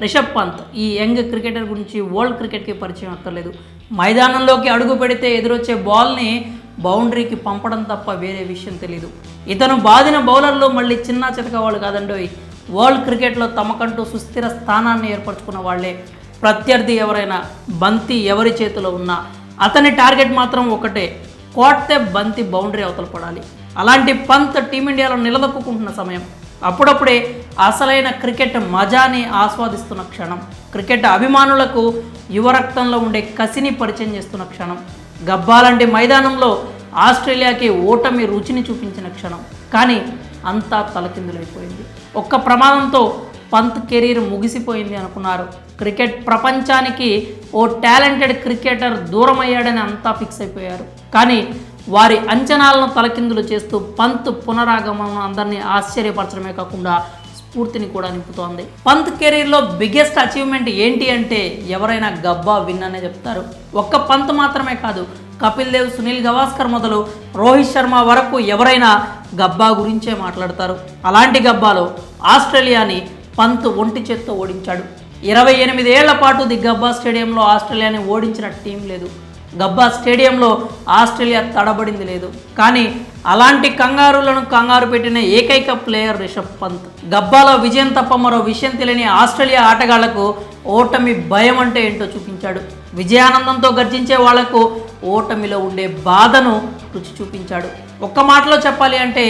రిషబ్ పంత్ ఈ young cricketer గురించి world క్రికెట్కి పరిచయం అక్కర్లేదు. మైదానంలోకి అడుగు పెడితే ఎదురొచ్చే బాల్ని బౌండరీకి పంపడం తప్ప వేరే విషయం తెలియదు. ఇతను బాదిన బౌలర్లు మళ్ళీ చిన్న చితక వాళ్ళు కాదండోయ్. వరల్డ్ క్రికెట్లో తమకంటూ సుస్థిర స్థానాన్ని ఏర్పరచుకున్న వాళ్లే. ప్రత్యర్థి ఎవరైనా, బంతి ఎవరి చేతిలో ఉన్నా అతని టార్గెట్ మాత్రం ఒకటే, కొడితే బంతి బౌండరీ అవతల పడాలి. అలాంటి పంత్ టీమిండియాలో నిలదొక్కుంటున్న సమయం. అప్పుడప్పుడే అసలైన క్రికెట్ మజాని ఆస్వాదిస్తున్న క్షణం. క్రికెట్ అభిమానులకు యువరక్తంలో ఉండే కసిని పరిచయం చేస్తున్న క్షణం. గబ్బాలాంటి మైదానంలో ఆస్ట్రేలియాకి ఓటమి రుచిని చూపించిన క్షణం. కానీ అంతా తలకిందులైపోయింది. ఒక్క ప్రమాదంతో పంత్ కెరీర్ ముగిసిపోయింది అనుకున్నారు. క్రికెట్ ప్రపంచానికి ఓ టాలెంటెడ్ క్రికెటర్ దూరం అయ్యాడని అంతా ఫిక్స్ అయిపోయారు. కానీ వారి అంచనాలను తలకిందులు చేస్తూ పంత్ పునరాగమనం అందరినీ ఆశ్చర్యపరచడమే కాకుండా స్ఫూర్తిని కూడా నింపుతోంది. పంత్ కెరీర్లో బిగ్గెస్ట్ అచీవ్మెంట్ ఏంటి అంటే ఎవరైనా గబ్బా విన్ అనే చెప్తారు. ఒక్క పంత్ మాత్రమే కాదు, కపిల్ దేవ్, సునీల్ గవాస్కర్ మొదలు రోహిత్ శర్మ వరకు ఎవరైనా గబ్బా గురించే మాట్లాడతారు. అలాంటి గబ్బాలో ఆస్ట్రేలియాని పంత్ ఒంటి చేత్తో ఓడించాడు. 28 ఏళ్ల పాటు ది గబ్బా స్టేడియంలో ఆస్ట్రేలియాని ఓడించిన టీం లేదు. గబ్బా స్టేడియంలో ఆస్ట్రేలియా తడబడింది లేదు. కానీ అలాంటి కంగారు పెట్టిన ఏకైక ప్లేయర్ రిషబ్ పంత్. గబ్బాలో విజయం తప్ప మరో విషయం తెలియని ఆస్ట్రేలియా ఆటగాళ్లకు ఓటమి భయం అంటే ఏంటో చూపించాడు. విజయానందంతో గర్జించే వాళ్లకు ఓటమిలో ఉండే బాధను రుచి చూపించాడు. ఒక్క మాటలో చెప్పాలి అంటే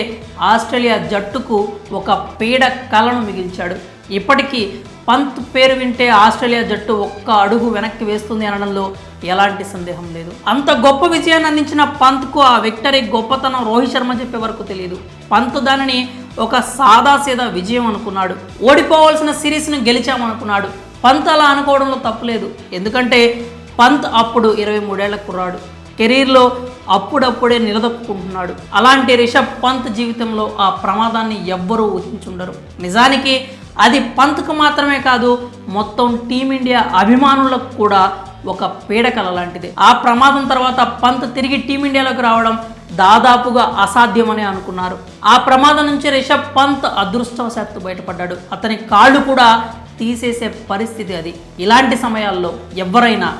ఆస్ట్రేలియా జట్టుకు ఒక పీడ కలను మిగిల్చాడు. ఇప్పటికీ పంత్ పేరు వింటే ఆస్ట్రేలియా జట్టు ఒక్క అడుగు వెనక్కి వేస్తుంది అనడంలో ఎలాంటి సందేహం లేదు. అంత గొప్ప విజయాన్ని అందించిన పంత్కు ఆ విక్టరీ గొప్పతనం రోహిత్ శర్మ చెప్పే వరకు తెలియదు. పంత్ దానిని ఒక సాదాసీదా విజయం అనుకున్నాడు. ఓడిపోవాల్సిన సిరీస్ను గెలిచామనుకున్నాడు. పంత్ అలా అనుకోవడంలో తప్పులేదు. ఎందుకంటే పంత్ అప్పుడు 23 ఏళ్ల కుర్రాడు. కెరీర్లో అప్పుడప్పుడే నిలదొక్కుంటున్నాడు. అలాంటి రిషబ్ పంత్ జీవితంలో ఆ ప్రమాదాన్ని ఎవ్వరూ ఊహించుండరు. నిజానికి అది పంత్కు మాత్రమే కాదు, మొత్తం టీమిండియా అభిమానులకు కూడా ఒక పీడకల లాంటిది. ఆ ప్రమాదం తర్వాత పంత్ తిరిగి టీమిండియాలోకి రావడం దాదాపుగా అసాధ్యమని అనుకున్నారు. ఆ ప్రమాదం నుంచి రిషబ్ పంత్ అదృష్టవశాత్తు బయటపడ్డాడు. అతని కాళ్ళు కూడా తీసేసే పరిస్థితి అది. ఇలాంటి సమయాల్లో ఎవరైనా,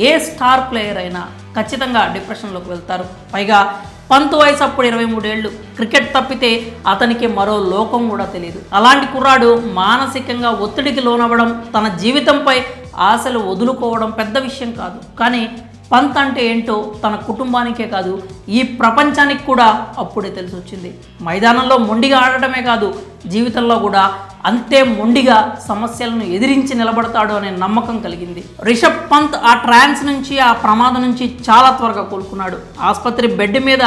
ఏ స్టార్ ప్లేయర్ అయినా ఖచ్చితంగా డిప్రెషన్లోకి వెళ్తారు. పైగా పంత్ వయసు అప్పుడు 23 ఏళ్ళు. క్రికెట్ తప్పితే అతనికి మరో లోకం కూడా తెలియదు. అలాంటి కుర్రాడు మానసికంగా ఒత్తిడికి లోనవ్వడం, తన జీవితంపై ఆశలు వదులుకోవడం పెద్ద విషయం కాదు. కానీ పంత్ అంటే ఏంటో తన కుటుంబానికే కాదు, ఈ ప్రపంచానికి కూడా అప్పుడే తెలిసి వచ్చింది. మైదానంలో మొండిగా ఆడటమే కాదు, జీవితంలో కూడా అంతే మొండిగా సమస్యలను ఎదిరించి నిలబడతాడు అనే నమ్మకం కలిగింది. రిషబ్ పంత్ ఆ ట్రాన్స్ నుంచి, ఆ ప్రమాదం నుంచి చాలా త్వరగా కోలుకున్నాడు. ఆసుపత్రి బెడ్ మీద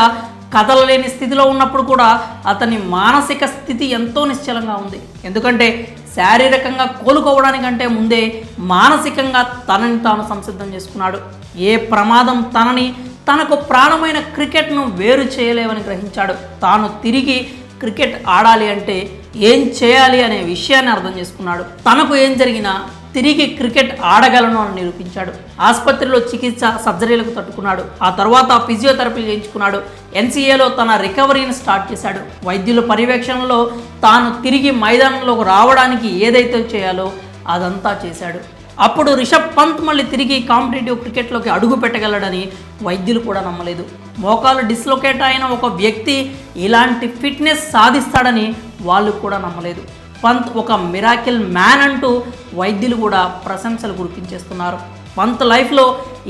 కదలలేని స్థితిలో ఉన్నప్పుడు కూడా అతని మానసిక స్థితి ఎంతో నిశ్చలంగా ఉంది. ఎందుకంటే శారీరకంగా కోలుకోవడానికంటే ముందే మానసికంగా తనని తాను సంసిద్ధం చేసుకున్నాడు. ఏ ప్రమాదం తనకు ప్రాణమైన క్రికెట్ను వేరు చేయలేవని గ్రహించాడు. తాను తిరిగి క్రికెట్ ఆడాలి అంటే ఏం చేయాలి అనే విషయాన్ని అర్థం చేసుకున్నాడు. తనకు ఏం జరిగినా తిరిగి క్రికెట్ ఆడగలను అని నిరూపించాడు. ఆసుపత్రిలో చికిత్స, సర్జరీలకు తట్టుకున్నాడు. ఆ తర్వాత ఫిజియోథెరపీ చేయించుకున్నాడు. NCAలో తన రికవరీని స్టార్ట్ చేశాడు. వైద్యుల పర్యవేక్షణలో తాను తిరిగి మైదానంలోకి రావడానికి ఏదైతే చేయాలో అదంతా చేశాడు. అప్పుడు రిషబ్ పంత్ మళ్ళీ తిరిగి కాంపిటేటివ్ క్రికెట్లోకి అడుగు పెట్టగలడని వైద్యులు కూడా నమ్మలేదు. మోకాలు డిస్లొకేట్ అయిన ఒక వ్యక్తి ఇలాంటి ఫిట్నెస్ సాధిస్తాడని వాళ్ళు కూడా నమ్మలేదు. పంత్ ఒక మిరాకిల్ మ్యాన్ అంటూ వైద్యులు కూడా ప్రశంసలు కురిపించేస్తున్నారు. పంత్ లైఫ్లో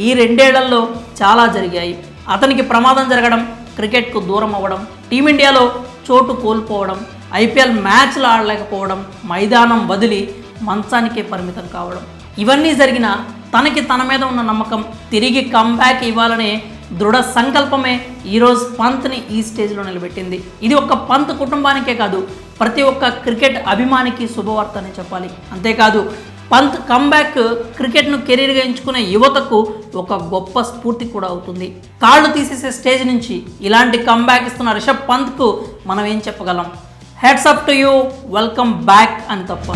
ఈ 2 ఏళ్లలో చాలా జరిగాయి. అతనికి ప్రమాదం జరగడం, క్రికెట్కు దూరం అవ్వడం, టీమిండియాలో చోటు కోల్పోవడం, IPL మ్యాచ్లు ఆడలేకపోవడం, మైదానం వదిలి మంచానికే పరిమితం కావడం, ఇవన్నీ జరిగిన తనకి తన మీద ఉన్న నమ్మకం, తిరిగి కంబ్యాక్ ఇవ్వాలనే దృఢ సంకల్పమే ఈరోజు పంత్ని ఈ స్టేజ్లో నిలబెట్టింది. ఇది ఒక్క పంత్ కుటుంబానికే కాదు, ప్రతి ఒక్క క్రికెట్ అభిమానికి శుభవార్త అని చెప్పాలి. అంతేకాదు పంత్ కంబ్యాక్ క్రికెట్ను కెరీర్గా ఎంచుకునే యువతకు ఒక గొప్ప స్ఫూర్తి కూడా అవుతుంది. కాళ్ళు తీసేసే స్టేజ్ నుంచి ఇలాంటి కంబ్యాక్ ఇస్తున్న రిషబ్ పంత్కు మనం ఏం చెప్పగలం? Heads up to you, welcome back అని తప్ప.